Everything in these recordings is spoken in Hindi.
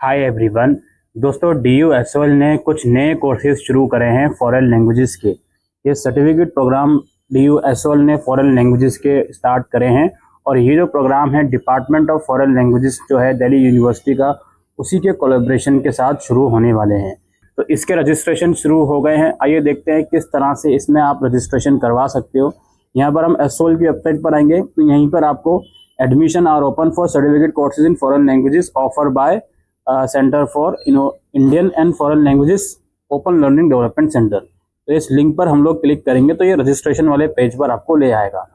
Hi everyone. दोस्तों, DUSOL ने कुछ नए कोर्सेज शुरू करे हैं फॉरेन लैंग्वेजेस के। ये सर्टिफिकेट प्रोग्राम DUSOL ने फॉरेन लैंग्वेजेस के स्टार्ट करे हैं और ये जो प्रोग्राम है डिपार्टमेंट ऑफ फॉरेन लैंग्वेजेस जो है दिल्ली यूनिवर्सिटी का, उसी के कोलैबोरेशन के साथ शुरू होने वाले हैं। तो इसके रजिस्ट्रेशन शुरू हो गए हैं। आइए देखते हैं किस तरह से इसमें आप रजिस्ट्रेशन करवा सकते हो। यहाँ पर हम SOL की वेबसाइट पर आएंगे तो यहीं पर आपको admission are open for certificate courses in foreign languages offer by centre for Indian and foreign languages open learning development centre. तो इस लिंक पर हम लोग क्लिक करेंगे तो ये रजिस्ट्रेशन वाले पेज पर आपको ले आएगा।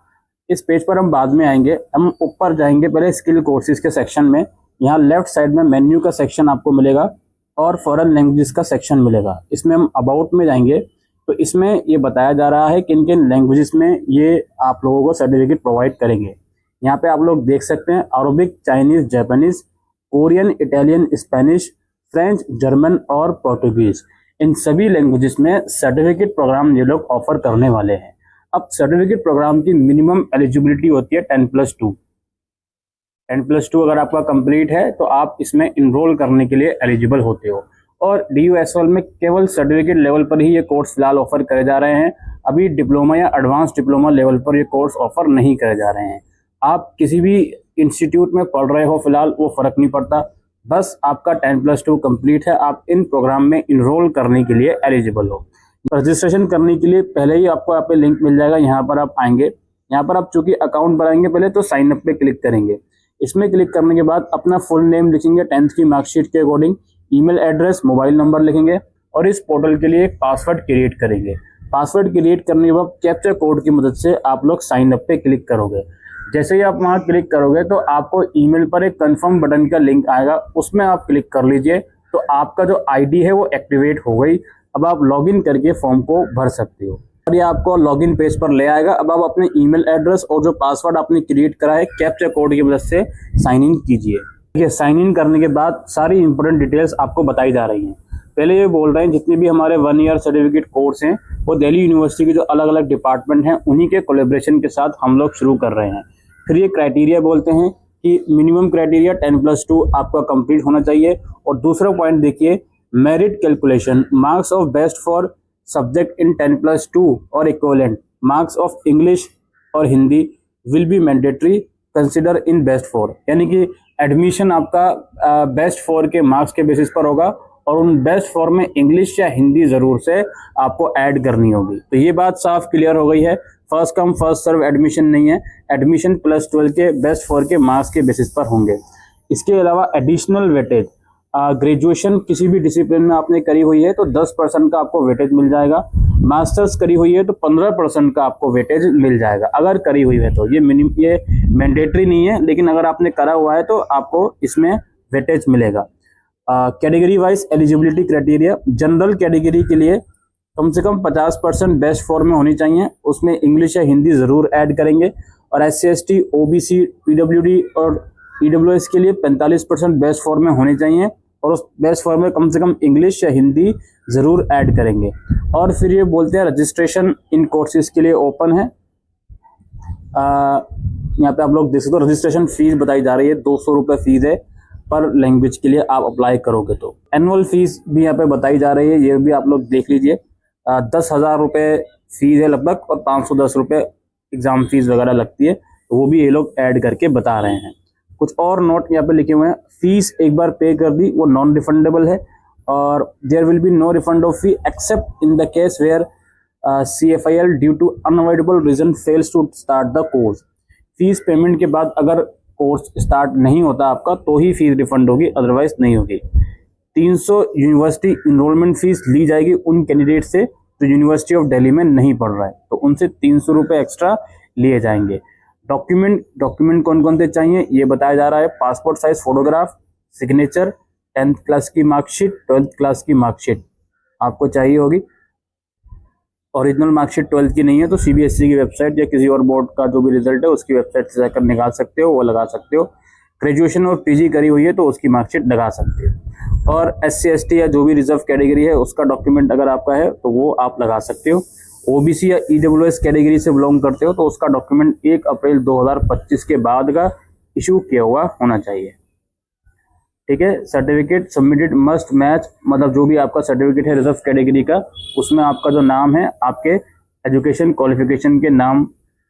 इस पेज पर हम बाद में आएंगे। हम ऊपर जाएंगे पहले स्किल कोर्सेज के सेक्शन में। यहाँ लेफ्ट साइड में मेन्यू का सेक्शन आपको मिलेगा और फॉरेन लैंग्वेजेस का सेक्शन मिलेगा। इसमें हम अबाउट में जाएंगे तो इसमें ये बताया जा रहा है किन किन लैंग्वेजेस में ये आप लोगों को सर्टिफिकेट प्रोवाइड करेंगे। यहाँ पे आप लोग देख सकते हैं Arabic, Chinese, Japanese, Korean, Italian, Spanish, French, German और पोर्टुगीज। इन सभी लैंग्वेजेस में सर्टिफिकेट प्रोग्राम ये लोग ऑफर करने वाले हैं। अब सर्टिफिकेट प्रोग्राम की मिनिमम एलिजिबिलिटी होती है 10+2। 10+2 अगर आपका कंप्लीट है तो आप इसमें इनरोल करने के लिए एलिजिबल होते हो। और DUSOL में केवल सर्टिफिकेट लेवल पर ही ये कोर्स फिलहाल ऑफर करे जा रहे हैं। अभी डिप्लोमा या एडवांस डिप्लोमा लेवल पर ये कोर्स ऑफर नहीं करे जा रहे हैं। आप किसी भी इंस्टीट्यूट में पढ़ रहे हो फिलहाल वो फर्क नहीं पड़ता, बस आपका 10+2 कंप्लीट है, आप इन प्रोग्राम में इनरोल करने के लिए एलिजिबल हो। रजिस्ट्रेशन करने के लिए पहले ही आपको यहाँ पे लिंक मिल जाएगा। यहाँ पर आप आएंगे, यहाँ पर आप चूंकि अकाउंट बनाएंगे पहले तो साइन अप पे क्लिक करेंगे। इसमें क्लिक करने के बाद अपना फुल नेम लिखेंगे 10th की मार्कशीट के according, email address, mobile number लिखेंगे और इस पोर्टल के लिए एक पासवर्ड क्रिएट करेंगे। पासवर्ड क्रिएट करने के बाद कैप्चा कोड की मदद से आप लोग साइन अप पे क्लिक करोगे। जैसे ही आप वहां क्लिक करोगे तो आपको ईमेल पर एक कंफर्म बटन का लिंक आएगा, उसमें आप क्लिक कर लीजिए तो आपका जो ID है वो एक्टिवेट हो गई। अब आप लॉगिन करके फॉर्म को भर सकते हो और ये आपको लॉगिन पेज पर ले आएगा। अब आप अपने ईमेल एड्रेस और जो पासवर्ड आपने क्रिएट करा है कैप्चा कोड की मदद से साइन इन कीजिए। ये साइन इन करने के बाद सारी इंपॉर्टेंट डिटेल्स आपको बताई जा रही हैं। पहले ये बोल रहे हैं जितने भी हमारे 1 ईयर सर्टिफिकेट कोर्स हैं वो दिल्ली यूनिवर्सिटी के जो अलग अलग डिपार्टमेंट हैं उन्हीं के कोलैबोरेशन के साथ हम लोग शुरू कर रहे हैं। फिर ये क्राइटेरिया बोलते हैं कि मिनिमम क्राइटेरिया 10+2 आपका कंप्लीट होना चाहिए। और दूसरा पॉइंट देखिए, merit calculation, marks of best for subject in 10+2 और इक्विवेलेंट मार्क्स ऑफ इंग्लिश और Hindi will be mandatory consider in best for. यानी कि एडमिशन आपका बेस्ट फॉर के मार्क्स के बेसिस पर होगा और उन बेस्ट फॉर में इंग्लिश या हिंदी जरूर से आपको ऐड करनी होगी। तो ये बात साफ क्लियर हो गई है। First come first serve admission नहीं है, एडमिशन +12 के बेस्ट फॉर के मार्क्स के बेसिस पर होंगे। इसके अलावा एडिशनल वेटेज, ग्रेजुएशन किसी भी डिसिप्लिन में आपने करी हुई है तो 10% का आपको वेटेज मिल जाएगा। मास्टर्स करी हुई है तो 15% का आपको वेटेज मिल जाएगा अगर करी हुई है तो। ये मैंडेटरी नहीं है, लेकिन अगर आपने करा हुआ है तो आपको इसमें वेटेज मिलेगा। Category wise eligibility criteria, general category के लिए कम से कम 50% बेस्ट फॉर में होनी चाहिए, उसमें इंग्लिश या हिंदी जरूर ऐड करेंगे। और SC ST OBC PWD और EWS के लिए 45% बेस्ट फॉर में होने चाहिए और उस बेस्ट फॉर में कम से कम इंग्लिश या हिंदी जरूर ऐड करेंगे। और फिर ये बोलते हैं रजिस्ट्रेशन इन कोर्सेज के लिए ओपन है। यहाँ पे आप लोग देख सकते हो रजिस्ट्रेशन फीस बताई जा रही है, 200 रुपये फीस है पर लैंग्वेज के लिए आप अप्लाई करोगे तो। एनुअल फीस भी यहाँ पे बताई जा रही है, ये भी आप लोग देख लीजिए। 10,000 रुपये फीस है लगभग और 510 रुपये एग्जाम फीस वगैरह लगती है, तो वो भी ये लोग ऐड करके बता रहे हैं। कुछ और नोट यहाँ पे लिखे हुए हैं। फीस एक बार पे कर दी वो नॉन रिफंडेबल है और there will be no refund of fee except in the case where CFIL due to unavoidable reason fails to start the course. Fees payment के बाद अगर कोर्स स्टार्ट नहीं होता आपका तो ही फीस रिफंड होगी, अदरवाइज नहीं होगी। 300 यूनिवर्सिटी इनरोलमेंट फीस ली जाएगी उन कैंडिडेट से जो यूनिवर्सिटी ऑफ दिल्ली में नहीं पढ़ रहा है, तो उनसे 300 रुपये एक्स्ट्रा लिए जाएंगे। डॉक्यूमेंट कौन कौन से चाहिए ये बताया जा रहा है। Passport size photograph, signature, 10th class की मार्कशीट, 12th क्लास की मार्कशीट आपको चाहिए होगी। ओरिजिनल मार्कशीट 12th की नहीं है तो CBSE की वेबसाइट या किसी और बोर्ड का जो भी रिजल्ट है उसकी वेबसाइट से जाकर निकाल सकते हो, वो लगा सकते हो। ग्रेजुएशन और PG करी हुई है तो उसकी मार्कशीट लगा सकते हो। और SC ST या जो भी रिजर्व कैटेगरी है उसका डॉक्यूमेंट अगर आपका है तो वो आप लगा सकते हो। OBC या EWS कैटेगरी से बिलोंग करते हो तो उसका डॉक्यूमेंट 1 अप्रैल 2025 के बाद का इशू किया हुआ होना चाहिए। ठीक है। सर्टिफिकेट सबमिटेड मस्ट मैच, मतलब जो भी आपका सर्टिफिकेट है रिजर्व कैटेगरी का, उसमें आपका जो नाम है आपके एजुकेशन क्वालिफिकेशन के नाम,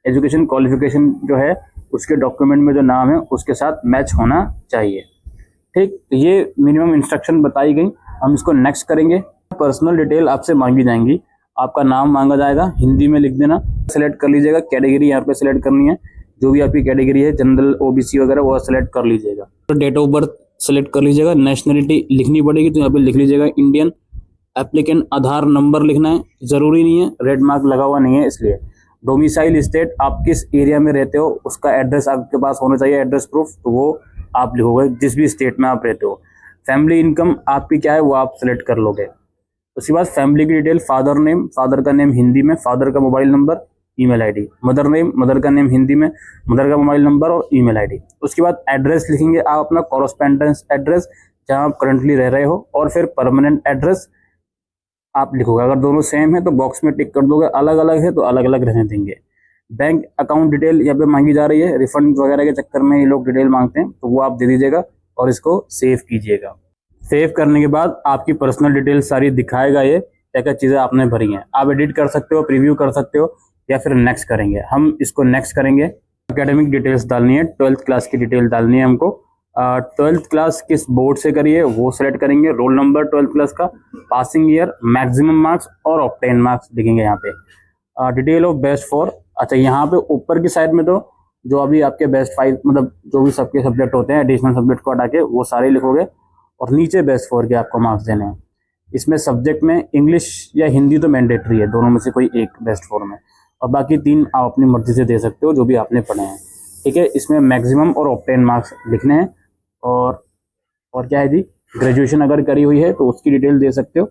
एजुकेशन क्वालिफिकेशन जो है उसके डॉक्यूमेंट में जो नाम है उसके साथ मैच होना चाहिए। ठीक, ये मिनिमम इंस्ट्रक्शन बताई गई। हम इसको नेक्स्ट करेंगे। पर्सनल डिटेल आपसे मांगी जाएंगी, आपका नाम मांगा जाएगा, हिंदी में लिख देना, सेलेक्ट कर लीजिएगा, कैटेगरी यहाँ पे सेलेक्ट करनी है, जो भी आपकी कैटेगरी है जनरल ओबीसी वगैरह वो सेलेक्ट कर लीजिएगा। तो डेट ऑफ बर्थ सेलेक्ट कर लीजिएगा, नेशनलिटी लिखनी पड़ेगी तो यहाँ पे लिख लीजिएगा इंडियन। एप्लीकेंट आधार नंबर लिखना है, जरूरी नहीं है, रेड मार्क लगा हुआ नहीं है इसलिए। डोमिसाइल स्टेट, आप किस एरिया में रहते हो उसका एड्रेस आपके पास होना चाहिए, एड्रेस प्रूफ, तो वो आप लिखोगे जिस भी स्टेट में आप रहते हो। फैमिली इनकम आपकी क्या है वो आप सेलेक्ट कर लोगे। उसके बाद फैमिली की डिटेल, फादर नेम, फादर का नेम हिंदी में, फादर का mobile number, email ID. Mother name, mother का नेम हिंदी में, मदर का मोबाइल नंबर और ईमेल आईडी। उसके बाद एड्रेस लिखेंगे आप अपना कॉरेस्पेंडेंस एड्रेस जहां आप करंटली रह रहे हो, और फिर परमानेंट एड्रेस आप लिखोगे। अगर दोनों सेम है तो बॉक्स में टिक कर दोगे, अलग अलग है तो अलग अलग रहने देंगे। बैंक अकाउंट डिटेल यहाँ पे मांगी जा रही है, रिफंड वगैरह के चक्कर में ये लोग डिटेल मांगते हैं, तो वो आप दे दीजिएगा और इसको सेव कीजिएगा। सेव करने के बाद आपकी पर्सनल डिटेल सारी दिखाएगा ये क्या क्या चीज़ें आपने भरी हैं। आप एडिट कर सकते हो, प्रीव्यू कर सकते हो, या फिर नेक्स्ट करेंगे। हम इसको नेक्स्ट करेंगे। एकेडमिक डिटेल्स डालनी है, 12th क्लास की डिटेल डालनी है हमको। 12th क्लास किस बोर्ड से करिए वो सेलेक्ट करेंगे, रोल नंबर 12th क्लास का, पासिंग ईयर, मैक्सिमम मार्क्स और ऑब्टेन मार्क्स लिखेंगे यहाँ पे। डिटेल ऑफ बेस्ट फॉर, अच्छा यहाँ पे ऊपर की साइड में तो जो अभी आपके बेस्ट 5 मतलब जो भी सबके सब्जेक्ट होते हैं एडिशनल सब्जेक्ट को हटा के वो सारे लिखोगे, और नीचे बेस्ट फॉर के आपको मार्क्स देने हैं। इसमें सब्जेक्ट में इंग्लिश या हिंदी तो मैंडेटरी है, दोनों में से कोई एक बेस्ट फॉर में, और बाकी 3 आप अपनी मर्जी से दे सकते हो जो भी आपने पढ़े हैं। ठीक है, इसमें मैक्सिमम और ऑब्टेन मार्क्स लिखने हैं। और क्या है जी, ग्रेजुएशन अगर करी हुई है तो उसकी डिटेल दे सकते हो,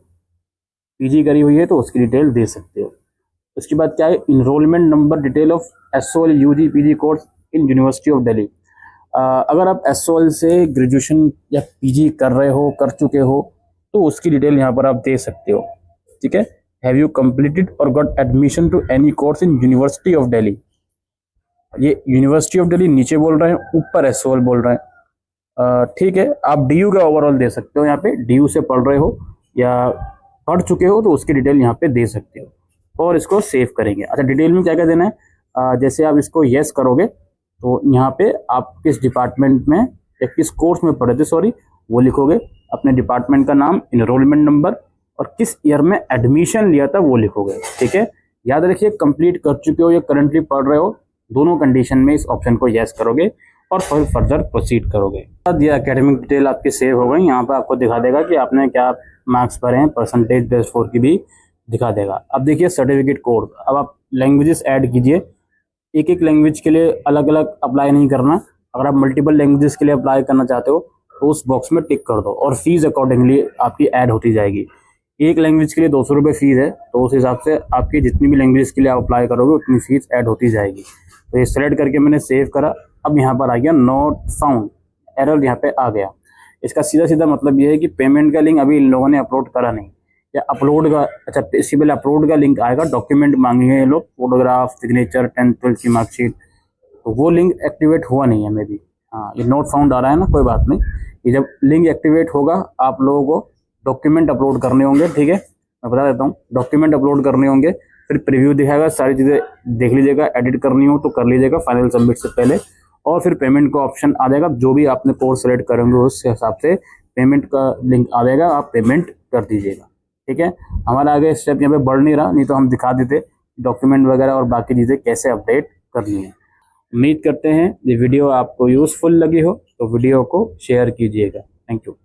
पीजी करी हुई है तो उसकी डिटेल दे सकते हो। उसके बाद क्या है, enrollment number, detail of SOL UG PG course in university of Delhi. अगर आप एसओएल से ग्रेजुएशन या पीजी कर रहे हो, कर चुके हो, तो उसकी डिटेल यहाँ पर आप दे सकते हो। ठीक है, have you completed or got admission to any course in university of Delhi. ये यूनिवर्सिटी ऑफ दिल्ली नीचे बोल रहे हैं, ऊपर एसओएल बोल रहे हैं। ठीक है, आप डीयू का ओवरऑल दे सकते हो, यहाँ पे डीयू से पढ़ रहे हो या पढ़ चुके हो तो उसकी डिटेल यहाँ पे दे सकते हो, और इसको सेव करेंगे। अच्छा, डिटेल में क्या क्या देना है, जैसे आप इसको यस करोगे तो यहाँ पे आप किस डिपार्टमेंट में या किस कोर्स में पढ़े थे सॉरी वो लिखोगे, अपने डिपार्टमेंट का नाम, इनरोलमेंट नंबर और किस ईयर में एडमिशन लिया था वो लिखोगे। ठीक है, याद रखिए कंप्लीट कर चुके हो या करंटली पढ़ रहे हो, दोनों कंडीशन में इस ऑप्शन को यस करोगे और फिर फर्दर प्रोसीड करोगे। ये एकेडमिक डिटेल आपकी सेव हो गई। यहाँ पर आपको दिखा देगा कि आपने क्या मार्क्स भरे हैं, परसेंटेज बेस्ट फॉर की भी दिखा देगा। अब देखिए सर्टिफिकेट कोड, अब आप लैंग्वेजेस ऐड कीजिए। एक एक लैंग्वेज के लिए अलग अलग अप्लाई नहीं करना। अगर आप मल्टीपल लैंग्वेजेस के लिए अप्लाई करना चाहते हो तो उस बॉक्स में टिक कर दो, और फीस अकॉर्डिंगली आपकी ऐड होती जाएगी। एक लैंग्वेज के लिए 200 रुपये फीस है, तो उस हिसाब से आपकी जितनी भी लैंग्वेज के लिए आप अप्लाई करोगे उतनी फीस ऐड होती जाएगी। तो ये सेलेक्ट करके मैंने सेव करा। अब यहाँ पर आ गया नॉट फाउंड, एरर यहाँ पे आ गया। इसका सीधा सीधा मतलब ये है कि पेमेंट का लिंक अभी इन लोगों ने अपलोड करा नहीं, या अपलोड का, अच्छा इससे पहले अपलोड का लिंक आएगा। डॉक्यूमेंट मांगेंगे ये लोग, फोटोग्राफ, सिग्नेचर, 10th 12th की मार्कशीट, तो वो लिंक एक्टिवेट हुआ नहीं है मे बी। हाँ, ये नोट फाउंड आ रहा है ना, कोई बात नहीं। ये जब लिंक एक्टिवेट होगा आप लोगों को डॉक्यूमेंट अपलोड करने होंगे। ठीक है, मैं बता देता हूँ, डॉक्यूमेंट अपलोड करने होंगे, फिर प्रीव्यू दिखाएगा, सारी चीज़ें देख लीजिएगा, एडिट करनी हो तो कर लीजिएगा फाइनल सबमिट से पहले, और फिर पेमेंट का ऑप्शन आ जाएगा। जो भी आपने कोर्स सेलेक्ट करेंगे उस हिसाब से पेमेंट का लिंक आ जाएगा, आप पेमेंट कर दीजिएगा। ठीक है, हमारा आगे स्टेप यहाँ पे बढ़ नहीं रहा, नहीं तो हम दिखा देते डॉक्यूमेंट वगैरह और बाकी चीज़ें कैसे अपडेट करनी है। उम्मीद करते हैं ये वीडियो आपको यूज़फुल लगी हो, तो वीडियो को शेयर कीजिएगा। Thank you.